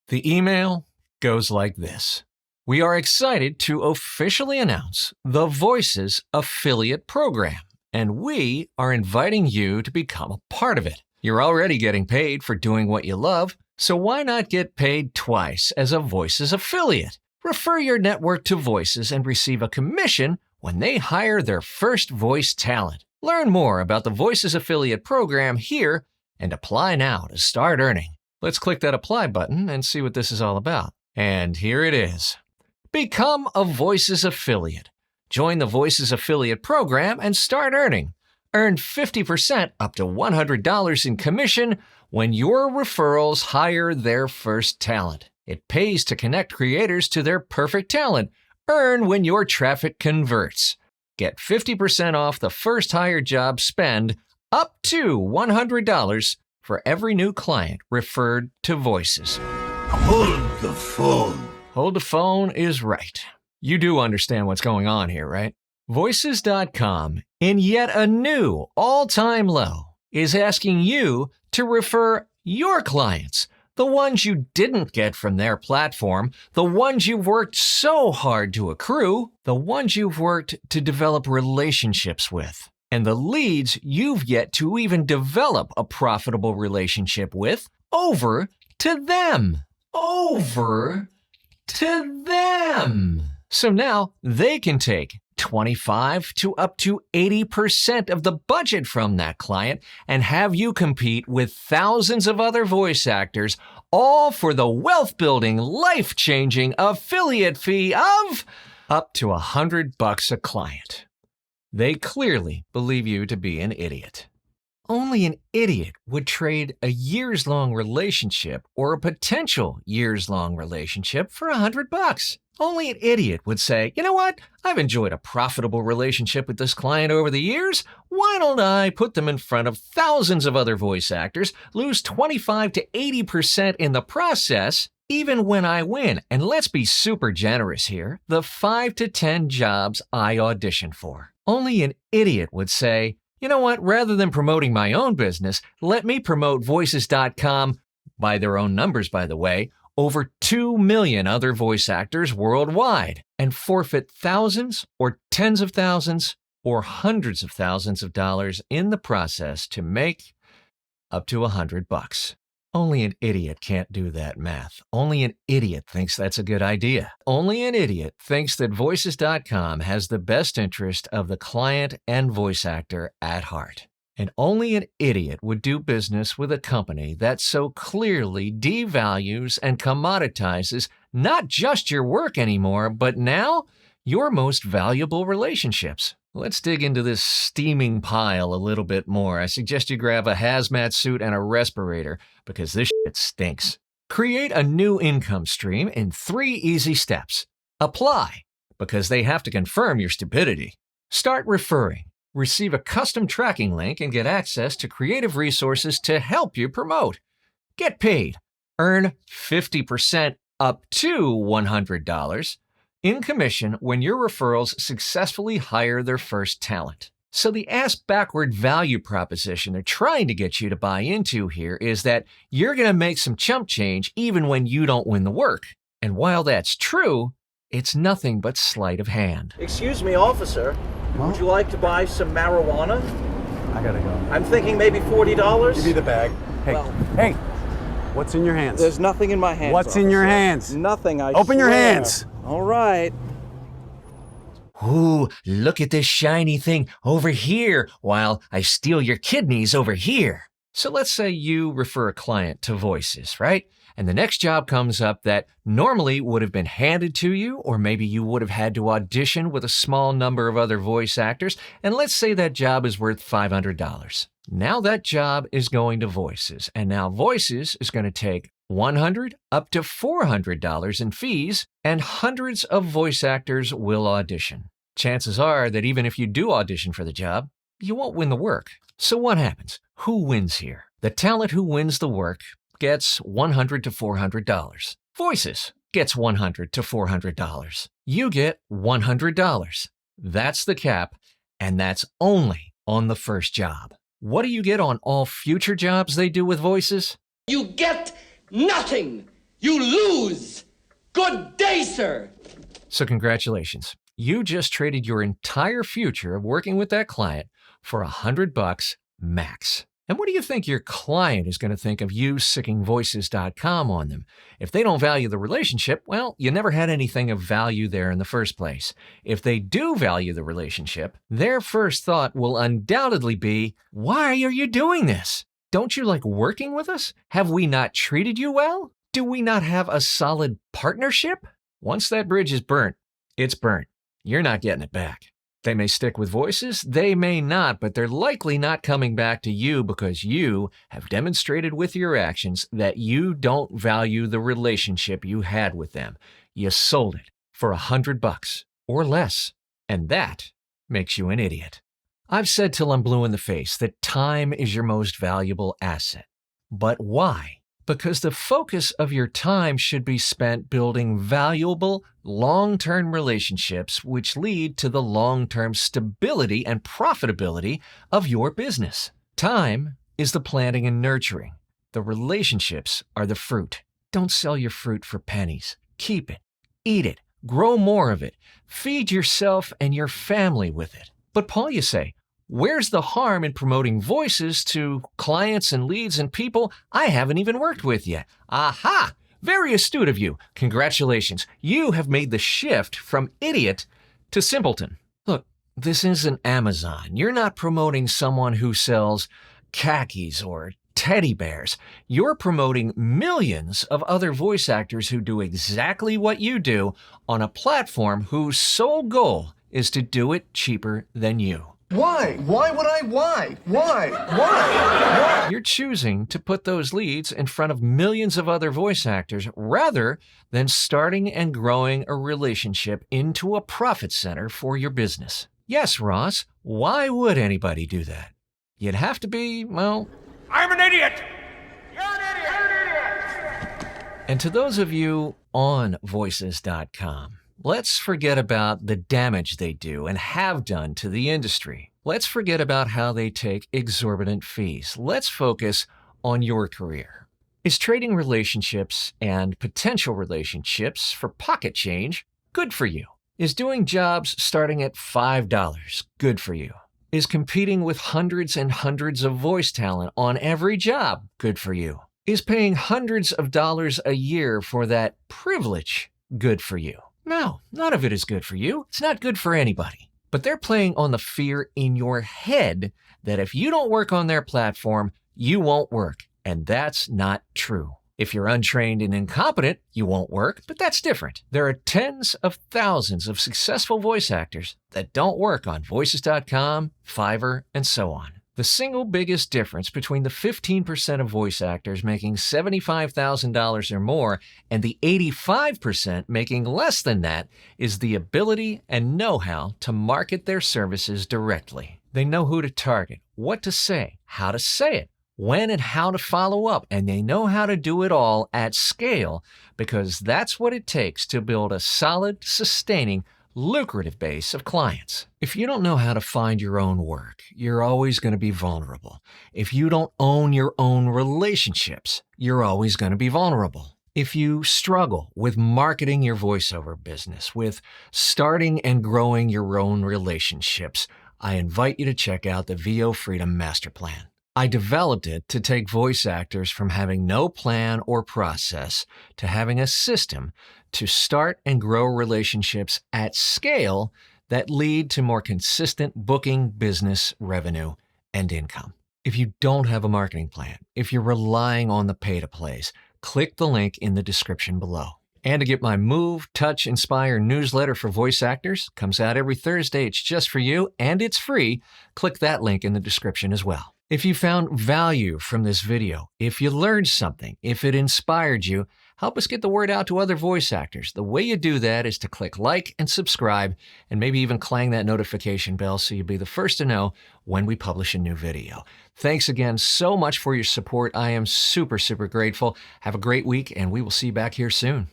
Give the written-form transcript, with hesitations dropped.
The email goes like this. We are excited to officially announce the Voices Affiliate Program, and we are inviting you to become a part of it. You're already getting paid for doing what you love, so why not get paid twice as a Voices affiliate? Refer your network to Voices and receive a commission when they hire their first voice talent. Learn more about the Voices Affiliate Program here and apply now to start earning. Let's click that apply button and see what this is all about. And here it is. Become a Voices affiliate. Join the Voices Affiliate Program and start earning. Earn 50% up to $100 in commission when your referrals hire their first talent. It pays to connect creators to their perfect talent. Earn when your traffic converts. Get 50% off the first hired job spend up to $100 for every new client referred to Voices. Hold the phone. Hold the phone is right. You do understand what's going on here, right? Voices.com, in yet a new all-time low, is asking you to refer your clients, the ones you didn't get from their platform, the ones you've worked so hard to accrue, the ones you've worked to develop relationships with, and the leads you've yet to even develop a profitable relationship with, over to them. Over to them. So now they can take 25 to up to 80% of the budget from that client and have you compete with thousands of other voice actors, all for the wealth-building, life-changing affiliate fee of up to $100 a client. They clearly believe you to be an idiot. Only an idiot would trade a years-long relationship or a potential years-long relationship for $100. Only an idiot would say, you know what? I've enjoyed a profitable relationship with this client over the years. Why don't I put them in front of thousands of other voice actors, lose 25 to 80% in the process, even when I win? And let's be super generous here, the 5 to 10 jobs I auditioned for. Only an idiot would say, you know what, rather than promoting my own business, let me promote Voices.com, by their own numbers, by the way, over 2 million other voice actors worldwide, and forfeit thousands or tens of thousands or hundreds of thousands of dollars in the process to make up to $100. Only an idiot can't do that math. Only an idiot thinks that's a good idea. Only an idiot thinks that Voices.com has the best interest of the client and voice actor at heart. And only an idiot would do business with a company that so clearly devalues and commoditizes not just your work anymore, but now your most valuable relationships. Let's dig into this steaming pile a little bit more. I suggest you grab a hazmat suit and a respirator because this shit stinks. Create a new income stream in 3 easy steps. Apply, because they have to confirm your stupidity. Start referring. Receive a custom tracking link and get access to creative resources to help you promote. Get paid. Earn 50% up to $100 in commission when your referrals successfully hire their first talent. So the ass-backward value proposition they're trying to get you to buy into here is that you're going to make some chump change even when you don't win the work. And while that's true, it's nothing but sleight of hand. Excuse me, officer. Would you like to buy some marijuana? I gotta go. I'm thinking maybe $40. Give me the bag. Hey, Well- hey, what's in your hands? There's nothing in my hands. What's in your officer. hands? Nothing, I Open your swear. hands. All right. Ooh, look at this shiny thing over here while I steal your kidneys over here. So let's say you refer a client to Voices, right? And the next job comes up that normally would have been handed to you, or maybe you would have had to audition with a small number of other voice actors. And let's say that job is worth $500. Now that job is going to Voices, and now Voices is going to take $100 up to $400 in fees, and hundreds of voice actors will audition. Chances are that even if you do audition for the job, you won't win the work. So what happens? Who wins here? The talent who wins the work gets $100 to $400. Voices gets $100 to $400. You get $100. That's the cap, and that's only on the first job. What do you get on all future jobs they do with Voices? You get nothing. You lose! Good day, sir! So congratulations. You just traded your entire future of working with that client for $100 max. And what do you think your client is going to think of you sicking voices.com on them? If they don't value the relationship, well, you never had anything of value there in the first place. If they do value the relationship, their first thought will undoubtedly be, why are you doing this? Don't you like working with us? Have we not treated you well? Do we not have a solid partnership? Once that bridge is burnt, it's burnt. You're not getting it back. They may stick with voices, they may not, but they're likely not coming back to you because you have demonstrated with your actions that you don't value the relationship you had with them. You sold it for $100 or less, and that makes you an idiot. I've said till I'm blue in the face that time is your most valuable asset. But why? Because the focus of your time should be spent building valuable, long-term relationships which lead to the long-term stability and profitability of your business. Time is the planting and nurturing. The relationships are the fruit. Don't sell your fruit for pennies. Keep it. Eat it. Grow more of it. Feed yourself and your family with it. But Paul, you say, where's the harm in promoting voices to clients and leads and people I haven't even worked with yet? Aha! Very astute of you. Congratulations. You have made the shift from idiot to simpleton. Look, this isn't Amazon. You're not promoting someone who sells khakis or teddy bears. You're promoting millions of other voice actors who do exactly what you do on a platform whose sole goal is to do it cheaper than you. Why? Why would I? Why? Why? You're choosing to put those leads in front of millions of other voice actors rather than starting and growing a relationship into a profit center for your business. Yes, Ross, why would anybody do that? You'd have to be, well... I'm an idiot! And to those of you on voices.com, let's forget about the damage they do and have done to the industry. Let's forget about how they take exorbitant fees. Let's focus on your career. Is trading relationships and potential relationships for pocket change good for you? Is doing jobs starting at $5 good for you? Is competing with hundreds and hundreds of voice talent on every job good for you? Is paying hundreds of dollars a year for that privilege good for you? No, none of it is good for you. It's not good for anybody. But they're playing on the fear in your head that if you don't work on their platform, you won't work. And that's not true. If you're untrained and incompetent, you won't work, but that's different. There are tens of thousands of successful voice actors that don't work on voices.com, Fiverr, and so on. The single biggest difference between the 15% of voice actors making $75,000 or more and the 85% making less than that is the ability and know-how to market their services directly. They know who to target, what to say, how to say it, when and how to follow up, and they know how to do it all at scale because that's what it takes to build a solid, sustaining, lucrative base of clients. If you don't know how to find your own work, you're always going to be vulnerable. If you don't own your own relationships, you're always going to be vulnerable. If you struggle with marketing your voiceover business, with starting and growing your own relationships, I invite you to check out the VO Freedom Master Plan. I developed it to take voice actors from having no plan or process to having a system to start and grow relationships at scale that lead to more consistent booking, business, revenue, and income. If you don't have a marketing plan, if you're relying on the pay-to-plays, click the link in the description below. And to get my Move, Touch, Inspire newsletter for voice actors, comes out every Thursday. It's just for you, and it's free. Click that link in the description as well. If you found value from this video, if you learned something, if it inspired you, help us get the word out to other voice actors. The way you do that is to click like and subscribe, and maybe even clang that notification bell so you'll be the first to know when we publish a new video. Thanks again so much for your support. I am super, super grateful. Have a great week, and we will see you back here soon.